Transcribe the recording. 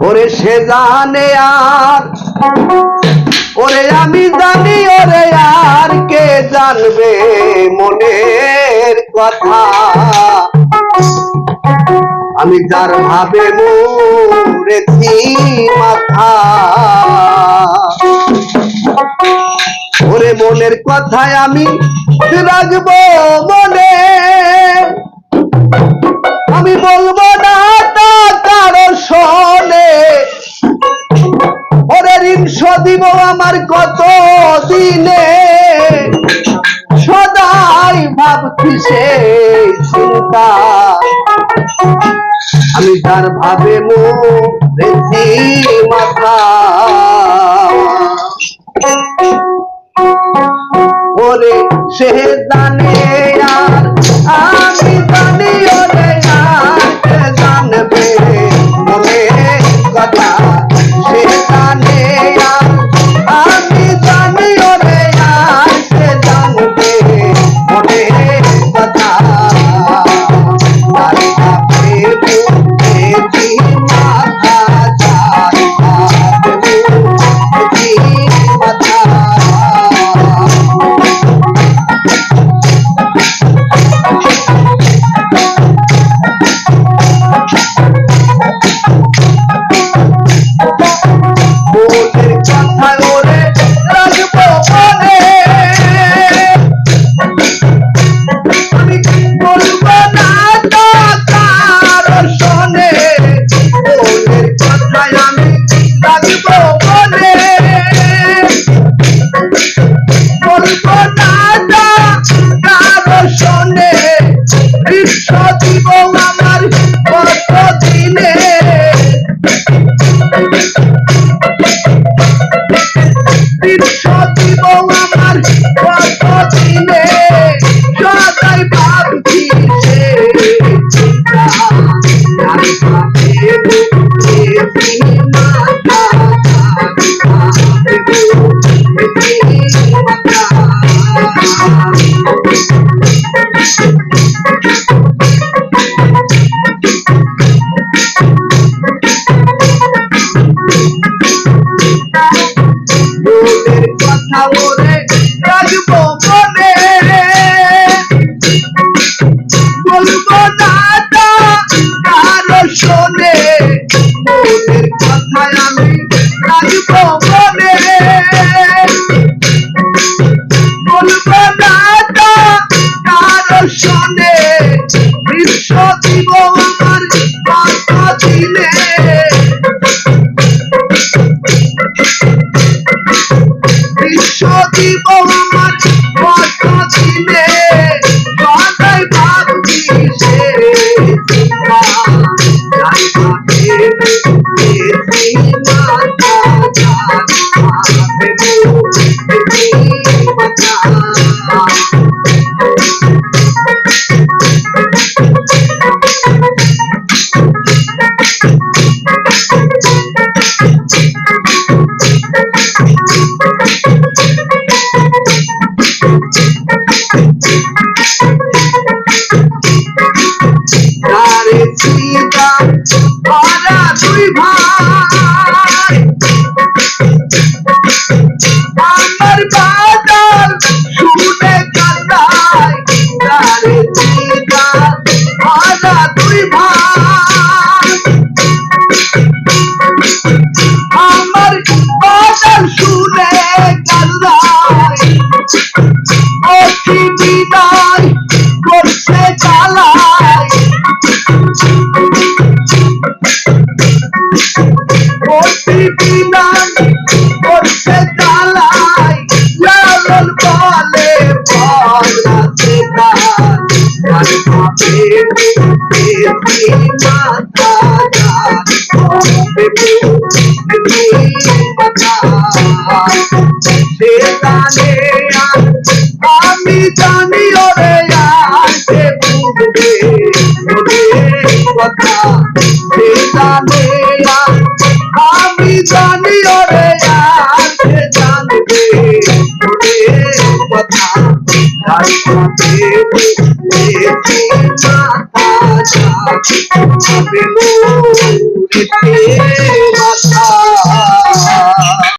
ওরে সে জানে আর ওরে আমি জানি ওরে আর কে জানবে মনের কথা আমি যার ভাবে মরেছি মাথা ওরে মনের কথায় আমি রাখবো মনে আমি বলবো না তা কারো শোনে ওরে ঋণ শোধিব আমার কত দিনে সদাই ভাবছি সেই চিন্তা আমি যার ভাবে মরেছি মাথা ওরে সে জানে আর আমি জানি ওরে আর কে জানবে মনের কথা সে জানে আর আমি জানি ওরে আর কে জানবে মনের কথা তার ভাবে মরেছি মাথা যার ভাবে মরেছি মাথা আমি জানি ওরে আর কে বুঝবে ওরে কথা সে জানে আমি জানি ওরে আর কে জানবে ওরে কথা তার সাথে দেখি মাথা যাবে